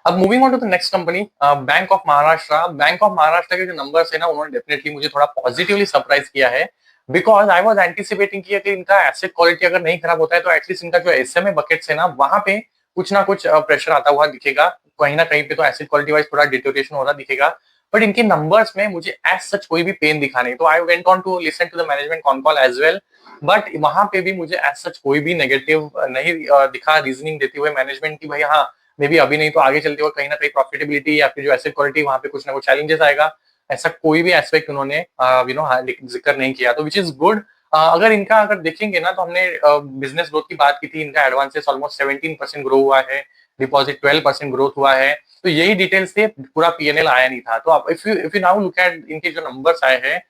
अब moving on to the next company, bank of Maharashtra. Bank of Maharashtra के जो numbers है ना, उन्होंने डेफिनेटली मुझे थोड़ा पॉजिटिवली सरप्राइज किया है। बिकॉज आई वाज एंटिसिपेटिंग कि अगर इनका एसेट क्वालिटी अगर नहीं खराब होता है तो एटलीस्ट इनका जो एसएमए बकेट्स है ना, वहां पे कुछ ना कुछ प्रेशर आता हुआ दिखेगा। कहीं ना कहीं पे तो एसेट क्वालिटी वाइज थोड़ा डिटोरेशन हो रहा दिखेगा। बट इनके नंबर्स में मुझे एज सच कोई भी पेन दिखा नहीं। तो I went on to listen to the management con call as well. But वहां पे भी मुझे एज सच कोई भी नेगेटिव नहीं दिखा, रीजनिंग देते हुए मैनेजमेंट की भाई हाँ, मे बी अभी नहीं तो आगे चलते हुए कहीं ना कहीं प्रॉफिटेबिलिटी या फिर जो एसेट क्वालिटी वहां पे कुछ ना कुछ चैलेंजेस आएगा। ऐसा कोई भी एस्पेक्ट उन्होंने जिक्र नहीं किया, तो विच इज गुड। अगर इनका अगर देखेंगे ना, तो हमने बिजनेस ग्रोथ की बात की थी। इनका एडवांसेस ऑलमोस्ट 17% ग्रो हुआ है, डिपॉजिट 12% ग्रोथ हुआ है। तो यही डिटेल्स थे, पूरा पीएनएल आया नहीं था। तो आप if you now look at इनके जो नंबर्स आए हैं,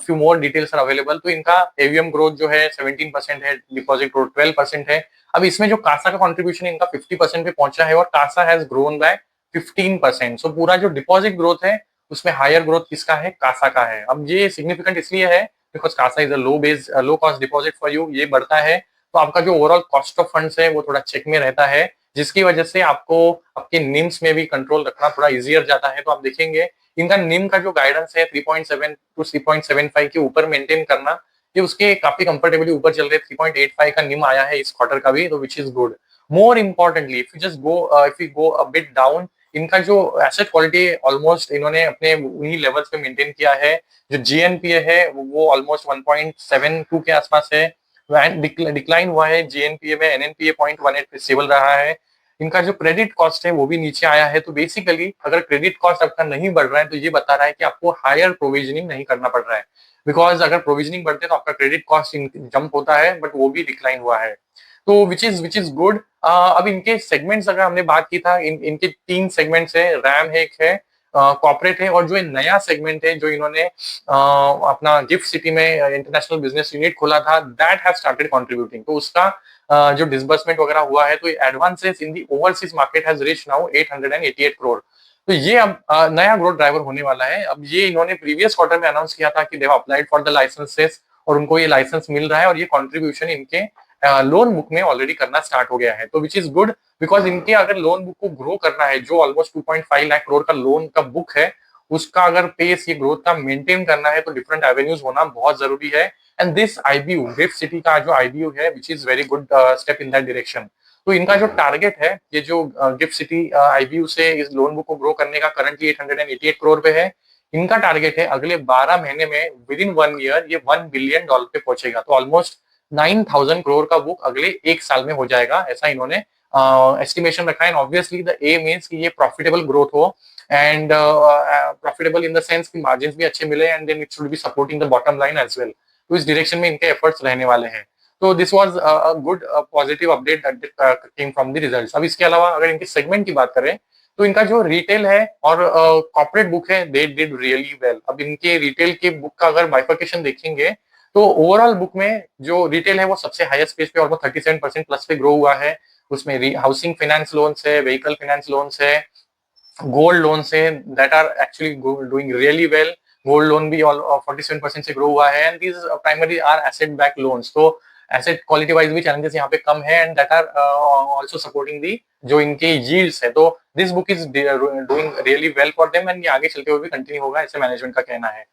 few more details are available. तो इनका एवीएम ग्रोथ जो है 17% है, डिपॉजिट ग्रोथ 12% है। अब इसमें जो कासा का कंट्रीब्यूशन इनका 50% पे पहुंचा है, और कासा हैज ग्रोन बाय 15%। सो पूरा जो डिपॉजिट ग्रोथ है उसमें हायर ग्रोथ किसका है, कासा का है। अब ये सिग्निफिकेंट इसलिए है because CASA is a low cost deposit for you. ये बढ़ता है तो आपका जो ओवरऑल कॉस्ट ऑफ फंड्स है वो थोड़ा चेक में रहता है, जिसकी वजह से आपको आपके निम्स में भी कंट्रोल रखना थोड़ा इजियर जाता है। तो आप देखेंगे इनका निम का जो गाइडेंस है 3.7 टू 3.75 के ऊपर मेंटेन करना, ये उसके काफी कंफर्टेबली ऊपर चल रहे। 3.85 का निम आया है इस क्वार्टर का भी, तो which is good. More importantly if you go a bit down, इनका जो एसेट क्वालिटी ऑलमोस्ट इन्होंने अपने उन्हीं लेवल्स पे मेंटेन किया है। जो जीएनपीए है वो ऑलमोस्ट 1.72 के आसपास है। डिक्लाइन हुआ है जीएनपीए में, एनएनपीए 0.18 पे स्टेबल रहा है। इनका जो क्रेडिट कॉस्ट है वो भी नीचे आया है। तो बेसिकली अगर क्रेडिट कॉस्ट आपका नहीं बढ़ रहा है तो ये बता रहा है कि आपको हायर प्रोविजनिंग नहीं करना पड़ रहा है। बिकॉज अगर प्रोविजनिंग बढ़ते तो आपका क्रेडिट कॉस्ट जंप होता है, बट वो भी डिक्लाइन हुआ है। तो विच इज गुड। अब इनके सेगमेंट्स अगर हमने बात की था, इनके 3 सेगमेंट्स है, रैम है, एक है कॉर्पोरेट है, और जो नया सेगमेंट है जो इन्होंने अपना गिफ्ट सिटी में इंटरनेशनल बिजनेस यूनिट खोला था, दैट हैव स्टार्टेड कंट्रीब्यूटिंग। तो उसका जो डिसबर्समेंट वगैरह हुआ है, तो advances in the overseas market has reach now 888 crore. तो ये अब नया ग्रोथ ड्राइवर होने वाला है। अब ये इन्होंने प्रीवियस क्वार्टर में अनाउंस किया था कि देव अप्लाइड फॉर द लाइसेंसेस, और उनको ये लाइसेंस मिल रहा है, और ये कंट्रीब्यूशन इनके लोन बुक में ऑलरेडी करना स्टार्ट हो गया है। तो विच इज गुड, बिकॉज इनके अगर लोन बुक को ग्रो करना है, जो ऑलमोस्ट 2.5 लाख करोड़ का लोन का बुक है, उसका अगर पेस ये ग्रोथ का मेंटेन करना है तो डिफरेंट एवेन्यूज होना बहुत जरूरी है। And this IBU gift city का जो आईबीयू है, विच is very good step in that direction. तो इनका जो टारगेट है, ये जो गिफ्ट सिटी आईबीयू से इस लोन बुक को ग्रो करने का करंटली 888 करोड़ पे है। इनका टारगेट है अगले 12 महीने में, विद इन 1 ईयर, ये $1 बिलियन पे पहुंचेगा। तो ऑलमोस्ट 9,000 करोड़ का बुक अगले 1 साल में हो जाएगा, ऐसा इन्होंने एस्टिमेशन रखा है। ऑब्वियसली द एम इज कि ये प्रॉफिटेबल ग्रोथ हो, and profitable in the sense कि मार्जिन भी अच्छे मिले, and then it should be supporting the bottom line as well. तो इस डायरेक्शन में इनके एफर्ट्स रहने वाले हैं। तो this was a good positive update that came from the results. अब इसके अलावा अगर इनके सेगमेंट की बात करें, तो इनका जो रिटेल है और कॉर्पोरेट बुक है, दे डिड रियली वेल। अब इनके रिटेल के बुक का अगर बाइफर्केशन देखेंगे, तो ओवरऑल बुक में जो रिटेल है वो सबसे हाईएस्ट पेज पे ऑलमोस्ट 37% प्लस पे ग्रो हुआ है। उसमें हाउसिंग फाइनेंस लोन्स है, व्हीकल फाइनेंस लोन्स है, गोल्ड लोन से, that are actually doing really well. Gold loan भी 47% से ग्रो हुआ है, and these primary are asset back loans. तो एसेट क्वालिटी वाइज भी चैलेंजेस यहाँ पे कम है, and that are also supporting the जो इनके यील्ड्स है। तो this book is doing really well for them, and ये आगे चलते हुए भी कंटिन्यू होगा, ऐसे मैनेजमेंट का कहना है।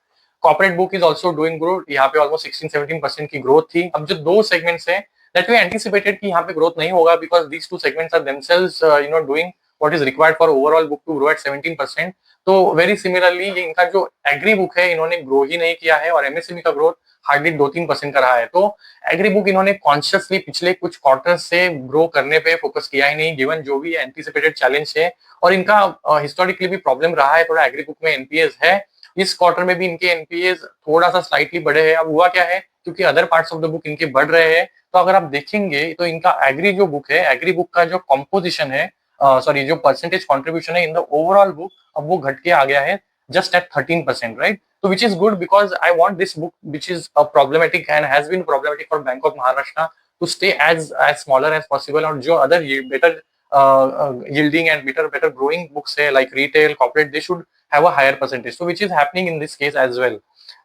Corporate book is also doing growth, यहाँ पे ऑलमोस्ट 16-17% की ग्रोथ थी। अब जो 2 सेगमेंट्स है, दैट वी एंटिसिपेटेड कि यहाँ पे ग्रोथ नहीं होगा, because these 2 segments are themselves doing what is required for overall book to grow at 17%। तो वेरी सिमिलरली ये इनका जो एग्री बुक है इन्होंने ग्रो ही नहीं किया है, और एमएसएमई का ग्रोथ हार्डली 2-3% का रहा है। तो एग्री बुक इन्होंने कॉन्शियसली पिछले कुछ क्वार्टर से ग्रो करने पे फोकस किया ही नहीं, गिवन जो भी एंटिसिपेटेड चैलेंज है। और इनका हिस्टोरिकली भी प्रॉब्लम रहा है थोड़ा, एग्री बुक में एनपीएस है। इस क्वार्टर में भी इनके एनपीएस थोड़ा सा स्लाइटली बढ़े हैं। अब हुआ क्या है, क्योंकि other parts of the book इनके बढ़ रहे हैं। तो अगर आप देखेंगे तो इनका एग्री जो बुक है, एग्री बुक का जो कॉम्पोजिशन है, सॉरी जो परसेंटेज कॉन्ट्रीब्यूशन है इन द ओवरऑल बुक, अब वो घट के आ गया है जस्ट एट 13%, राइट। तो which is good, because I want this book which is problematic and has been problematic for bank of Maharashtra to stay as smaller as possible. और जो other better yielding and better growing books है like retail, corporate, they should have a higher percentage, so which is happening in this case as well।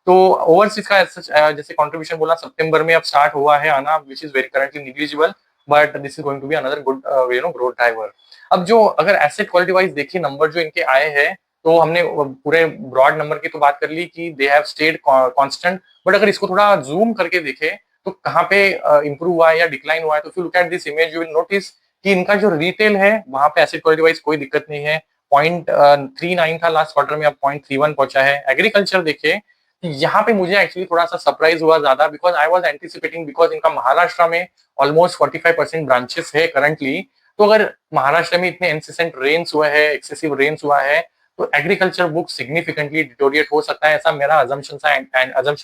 तो overseas का जैसे contribution बोला सितंबर में अब start हुआ है आना, which is very currently negligible. But this is going to be another good growth driver. अब जो अगर एसेट क्वालिटी वाइज देखिए नंबर जो इनके आए हैं, तो हमने पूरे ब्रॉड नंबर की तो बात कर ली कि they have stayed constant, but अगर इसको थोड़ा जूम करके देखें तो कहाँ पे इंप्रूव हुआ है या डिक्लाइन हुआ है, तो if you look at this image you will notice कि इनका जो रिटेल है वहां पे एसेट क्वालिटी वाइज कोई दिक्कत नहीं है। 0.39 था लास्ट क्वार्टर में, अब 0.31 पहुंचा है। एग्रीकल्चर देखिए, यहाँ पे मुझे एक्चुअली थोड़ा सा सरप्राइज हुआ ज्यादा, because I was anticipating, because इनका महाराष्ट्र में ऑलमोस्ट 45% ब्रांचेस है करंटली। तो अगर महाराष्ट्र में इतने इंसिस्टेंट रेन्स हुआ है, एक्सेसिव रेन्स हुआ है, तो एग्रीकल्चर बुक सिग्निफिकेंटली डिटोरिएट हो सकता है, ऐसा मेरा अजम्पशन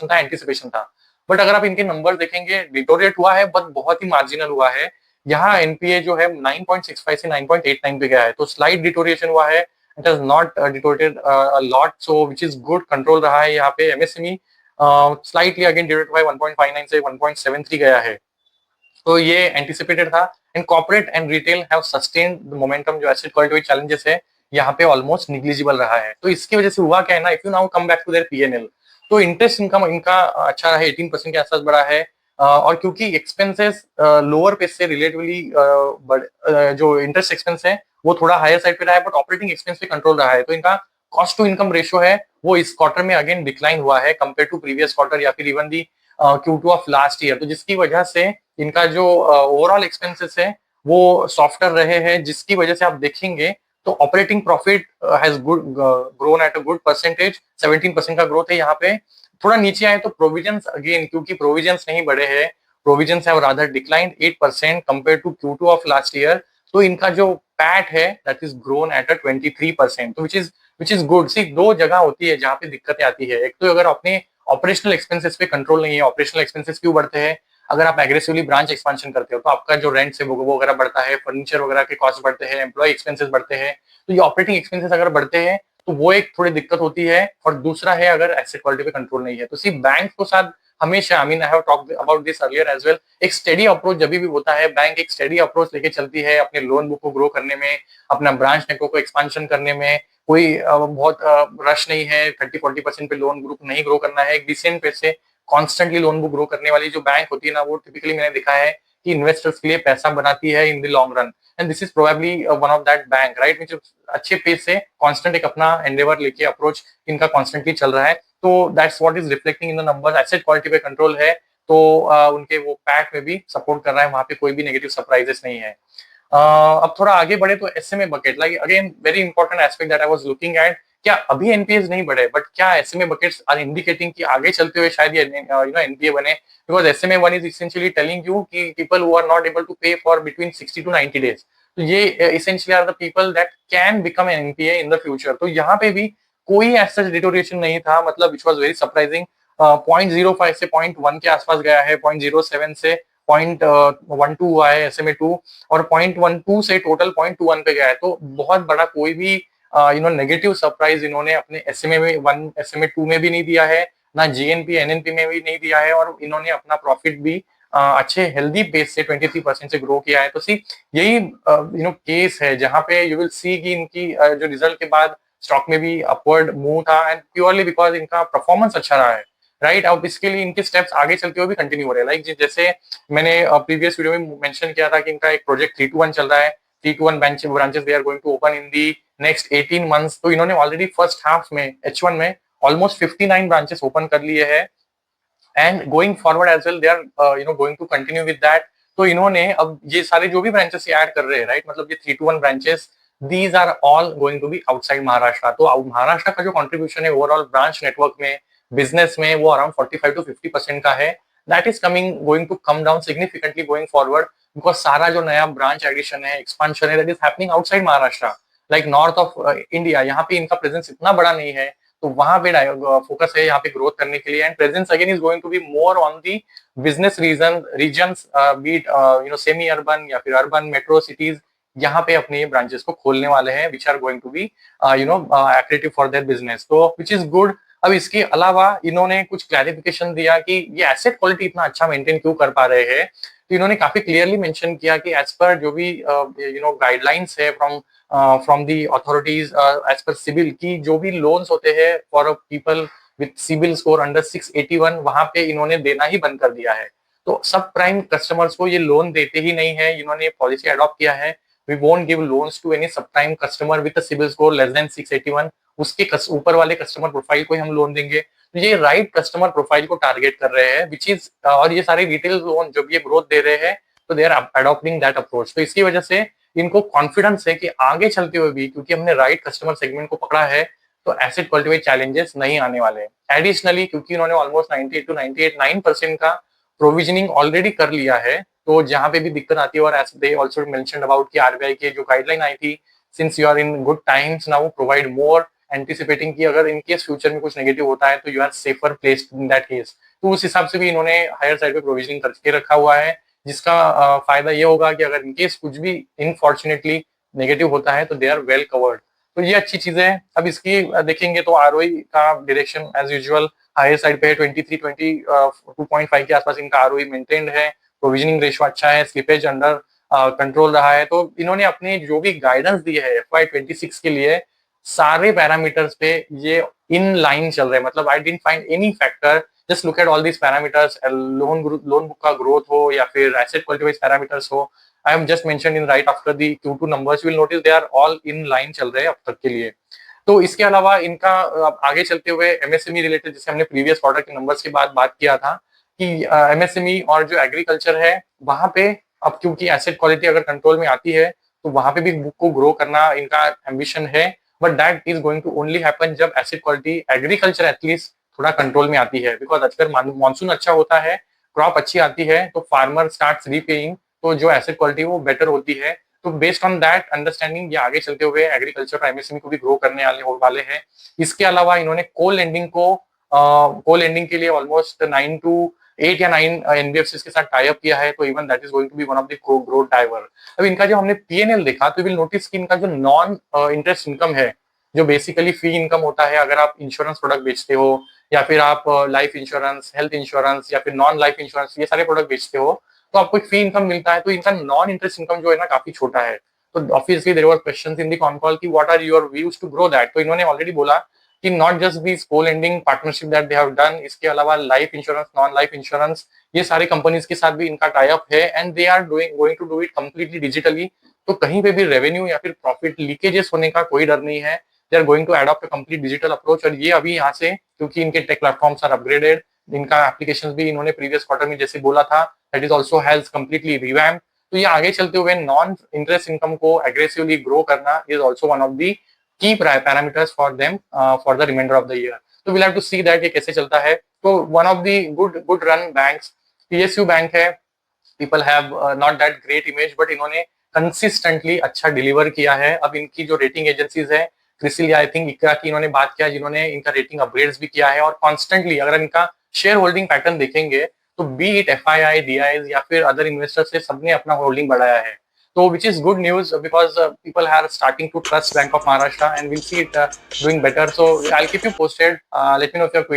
था, एंटिसिपेशन था। बट अगर आप इनके नंबर देखेंगे, डिटोरिएट हुआ है बट बहुत ही मार्जिनल हुआ है। यहाँ एनपीए जो है 9.65 से 9.89 पे गया है, तो स्लाइट डिटोरिएशन हुआ है। It has not deteriorated a lot, so which is good, control रहा है यहाँ पे। एमएसएमई स्लाइटली अगेन डिटोरिएट हुआ है, 1.59 से 1.73 गया है, तो ये एंटिसिपेटेड था। And corporate and retail have sustained the momentum, जो एसेट क्वालिटी चैलेंजेस है यहाँ पे ऑलमोस्ट निग्लिजिबल रहा है। तो इसकी वजह से हुआ क्या है ना, if you now come back to their PNL, तो इंटरेस्ट इनकम इनका अच्छा रहा है, 18% के आसपास बढ़ा है। और क्योंकि एक्सपेंसेस लोअर पेस से रिलेटिवली जो इंटरेस्ट एक्सपेंस है वो थोड़ा हायर साइड पे रहा है, बट ऑपरेटिंग एक्सपेंस पे कंट्रोल रहा है। तो इनका कॉस्ट टू इनकम रेशियो है वो इस क्वार्टर में अगेन डिक्लाइन हुआ है कंपेयर टू प्रीवियस क्वार्टर या फिर even the Q2 of last year. तो जिसकी वजह से इनका जो ओवरऑल एक्सपेंसेस है वो सॉफ्टर रहे हैं, जिसकी वजह से आप देखेंगे तो operating profit has good grown at a good percentage, 17% का ग्रोथ है यहाँ पे। थोड़ा नीचे आए तो प्रोविजंस अगेन, क्योंकि प्रोविजंस नहीं बढ़े हैं, provisions have rather declined 8% compare to Q2 of last year. तो इनका जो पैट है that is grown at a 23%, तो विच इज गुड। सी दो जगह होती है जहाँ पे दिक्कतें आती है, एक तो अगर अपने ऑपरेशनल एक्सपेंसेस पे कंट्रोल नहीं है। ऑपरेशनल एक्सपेंसेस क्यों बढ़ते हैं, अगर आप एग्रेसिवली ब्रांच एक्सपेंशन करते हो तो आपका जो रेंट है वो वगैरह बढ़ता है, फर्नीचर वगैरह के कॉस्ट बढ़ते हैं, एम्प्लॉय एक्सपेंसेस बढ़ते हैं। तो ये ऑपरेटिंग एक्सपेंसेस अगर बढ़ते हैं तो वो एक थोड़ी दिक्कत होती है। और दूसरा है अगर एसेट क्वालिटी पे कंट्रोल नहीं है, तो सिर्फ बैंक को साथ हमेशा, I mean I have talked about this earlier as well, एक स्टेडी अप्रोच जब भी होता है, बैंक एक स्टेडी अप्रोच लेके चलती है अपने लोन बुक को ग्रो करने में, अपना ब्रांच नेटवर्क को एक्सपांशन करने में। कोई बहुत रश नहीं है, 30-40% पे लोन ग्रुप नहीं ग्रो करना है। एक डिसेंट पे से कॉन्स्टेंटली लोन बुक ग्रो करने वाली जो बैंक होती है ना, वो टिपिकली मैंने देखा है कि इन्वेस्टर्स के लिए पैसा बनाती है in the long run. And this is probably one of that bank, right, जो अच्छे पेस से कांस्टेंट एक अपना एंडेवर लेके अप्रोच इनका कॉन्स्टेंटली चल रहा है। तो that's what is reflecting in the numbers. Asset quality पे कंट्रोल है, तो उनके वो पैट में भी सपोर्ट कर रहा है, वहां पे कोई भी नेगेटिव सरप्राइजेस नहीं है। अब थोड़ा आगे बढ़े तो SMA bucket, like again very important aspect that I was looking at. क्या अभी एनपीएस नहीं बढ़े, बट क्या एसएमए बकेट्स आर इंडिकेटिंग कि आगे चलते हुए शायद ये एनपीए बने, because SMA one is essentially telling you कि people who are not able to pay for between 60 to 90 days, तो ये essentially are the people that can become NPA in the future. तो यहाँ पे भी कोई ऐसा डिटोरिएशन नहीं था, मतलब विच वॉज वेरी सरप्राइजिंग। 0.05 से 0.1 के आसपास गया है, 0.07 से 0.12 हुआ है एसएमए टू, और 0.12 से टोटल 0.21 पे गया है। तो बहुत बड़ा कोई भी नेगेटिव सरप्राइज इन्होंने अपने एसएमए में वन, एसएमए टू में भी नहीं दिया है, ना जीएनपी एनएनपी में भी नहीं दिया है, और इन्होंने अपना प्रॉफिट भी अच्छे हेल्दी बेस से 23% से ग्रो किया है। तो सी यही केस है जहां पे यू विल सी कि इनकी जो रिजल्ट के बाद स्टॉक में भी अपवर्ड मूव था, एंड प्योरली बिकॉज इनका परफॉर्मेंस अच्छा रहा है, राइट। अब इसके लिए इनके स्टेप्स आगे चलते हुए भी कंटिन्यू हो रहे हैं, लाइक जैसे मैंने प्रीवियस वीडियो में मेंशन किया था कि इनका एक प्रोजेक्ट 3-1 चल रहा है। 3-1 branches they are going to open in the next 18 months. तो इन्होंने ऑलरेडी फर्स्ट हाफ में H1 में ऑलमोस्ट 59 ब्रांचेस ओपन कर लिए हैं, and going forward as well they are going to continue with that. तो इन्होंने अब ये सारे जो भी ब्रांचेस ऐड कर रहे हैं, राइट, मतलब ये 3-1 branches, these are all going to be outside Maharashtra. तो महाराष्ट्र का जो कंट्रीब्यूशन है ओवरऑल ब्रांच नेटवर्क में, बिजनेस में, वो अराउंड 45 to 50% का है। That is coming going to come down significantly going forward, because सारा जो नया ब्रांच एडिशन है, एक्सपांशन है, that is happening outside Maharashtra, like north of India. यहाँ पे इनका प्रेजेंस इतना बड़ा नहीं है, तो वहां पे फोकस है यहाँ पे ग्रोथ करने के लिए। And presence again is going to be more on the business regions, be it semi urban या फिर अर्बन मेट्रो सिटीज, यहाँ पे अपने ब्रांचेस को खोलने वाले हैं, which are going to be accretive for their business, तो विच इज गुड। अब इसके अलावा इन्होंने कुछ क्लैरिफिकेशन दिया कि ये एसेट क्वालिटी इतना अच्छा मेंटेन क्यों कर पा रहे हैं। तो इन्होंने काफी क्लियरली मेंशन किया कि एज पर जो भी गाइडलाइंस है from the authorities, as per CIBIL की जो भी लोन्स होते हैं for people with CIBIL score under 681, वहां पे इन्होंने देना ही बंद कर दिया है। तो सब प्राइम कस्टमर्स को ये लोन देते ही नहीं है, इन्होंने पॉलिसी अडॉप्ट किया है, we won't give loans to any sub prime customer with CIBIL score less than 681, उसके ऊपर वाले कस्टमर प्रोफाइल को ही हम लोन देंगे। तो ये राइट कस्टमर प्रोफाइल को टारगेट कर रहे हैं, विच इज, और ये सारे रिटेल लोन जब ये ग्रोथ दे रहे हैं तो they are adopting that approach. तो इसकी वजह से इनको कॉन्फिडेंस है कि आगे चलते हुए भी, क्योंकि हमने राइट कस्टमर सेगमेंट को पकड़ा है, तो एसेट क्वालिटी में चैलेंजेस नहीं आने वाले हैं। एडिशनली क्योंकि उन्होंने ऑलमोस्ट 98 टू 98.9% का प्रोविजनिंग ऑलरेडी कर लिया है, तो जहां पे भी दिक्कत आती है, और as they also mentioned about कि आरबीआई की जो गाइडलाइन आई थी, since you are in good times now provide more, anticipating कि अगर इन केस फ्यूचर में कुछ नेगेटिव होता है तो you are safer placed in that case. तो उस हिसाब से भी इन्होंने हायर साइड पे प्रोविजनिंग करके रखा हुआ है, जिसका फायदा ये होगा कि अगर इनकेस कुछ भी इनफॉर्चुनेटली नेगेटिव होता है तो दे आर वेल कवर्ड। तो ये अच्छी चीजें है। अब इसकी देखेंगे तो आरओई का direction as usual higher side पे है, 2.5 के आसपास इनका आरओई मेंटेन्ड है, प्रोविजनिंग रेशो अच्छा है, स्लिपेज अंडर कंट्रोल रहा है। तो इन्होंने अपने जो भी गाइडेंस दी है FY26 के लिए, सारे पैरामीटर्स पे ये इन लाइन चल रहे हैं। मतलब I didn't find any factor, just look at all these parameters, loan book का ग्रोथ हो या फिर एसेट क्वालिटी वाइज पैरामीटर्स हो, I am just mentioned in right after the Q2 numbers, you will notice they are all in line चल रहे हैं अब तक के लिए। तो इसके अलावा इनका आगे चलते हुए एमएसएमई रिलेटेड, जैसे हमने प्रीवियस क्वार्टर के नंबर्स के बाद बात किया था कि एमएसएमई और जो एग्रीकल्चर है वहां पे अब क्योंकि एसेट क्वालिटी अगर कंट्रोल में आती है तो वहां पे भी बुक को ग्रो करना इनका एम्बिशन है, but that is going to only happen जब एसेट क्वालिटी एग्रीकल्चर एटलीस्ट थोड़ा कंट्रोल में आती है। बिकॉज अगर मानसून अच्छा होता है, क्रॉप अच्छी आती है, तो फार्मर स्टार्ट रीपेइंग, तो जो एसेट क्वालिटी वो बेटर होती है। तो बेस्ड ऑन दैट अंडरस्टैंडिंग ये आगे चलते हुए एग्रीकल्चर और एमएसएमई को भी ग्रो करने वाले हैं। इसके अलावा इन्होंने को लेंडिंग के लिए ऑलमोस्ट 8 या 9 एनबीएफसी के साथ टाई अप किया है, तो even that is going to be one of the growth driver. अब इनका जो हमने पीएनएल देखा तो विल नोटिस कि इनका जो नॉन इंटरेस्ट इनकम है, जो बेसिकली फी इनकम होता है, अगर आप इंश्योरेंस प्रोडक्ट बेचते हो या फिर आप लाइफ इंश्योरेंस, हेल्थ इंश्योरेंस या फिर नॉन लाइफ इंश्योरेंस, ये सारे प्रोडक्ट बेचते हो तो आपको एक फी इनकम मिलता है। तो इनका नॉन इंटरेस्ट इनकम जो है ना काफी छोटा है। तो obviously there were questions in the con call कि what are your views to grow that. तो इन्होंने ऑलरेडी बोला कि not just this co-lending partnership that they have done, इसके अलावा life insurance, non life insurance, ये सारी कंपनीज के साथ भी इनका टाई अप है, and they are going to do it completely digitally. तो कहीं पे भी रेवेन्यू या फिर प्रॉफिट लीकेजेस होने का कोई डर नहीं है। They are going to adopt a complete digital approach, और ये अभी यहाँ से क्योंकि इनके टेक प्लेटफॉर्म्स आर अपग्रेडेड, इनका एप्लीकेशंस भी इन्होंने प्रीवियस क्वार्टर में जैसे बोला था that is also has completely revamped. तो ये आगे चलते हुए नॉन इंटरेस्ट इनकम को एग्रेसिवली ग्रो करना is also one of the key parameters for them for the remainder of the year. तो we'll have to see that ये कैसे चलता है। तो one of the good run banks PSU bank है। People have not that great image, but इन्होंने consistently अच्छा deliver किया है। अब इनकी जो रेटिंग एजेंसीज है, क्रिसिल या आई थिंक इकरा की इन्होंने बात किया, जिन्होंने इनका रेटिंग अपग्रेड्स भी किया है, और कॉन्स्टेंटली अगर इनका शेयर होल्डिंग पैटर्न देखेंगे तो बी इट एफआईआई, डीआईज या फिर अदर इन्वेस्टर्स से सबने अपना होल्डिंग बढ़ाया है। तो which is good news because people are starting to trust Bank of Maharashtra and we'll see it doing better. So I'll keep you posted. Let me know if you have queries.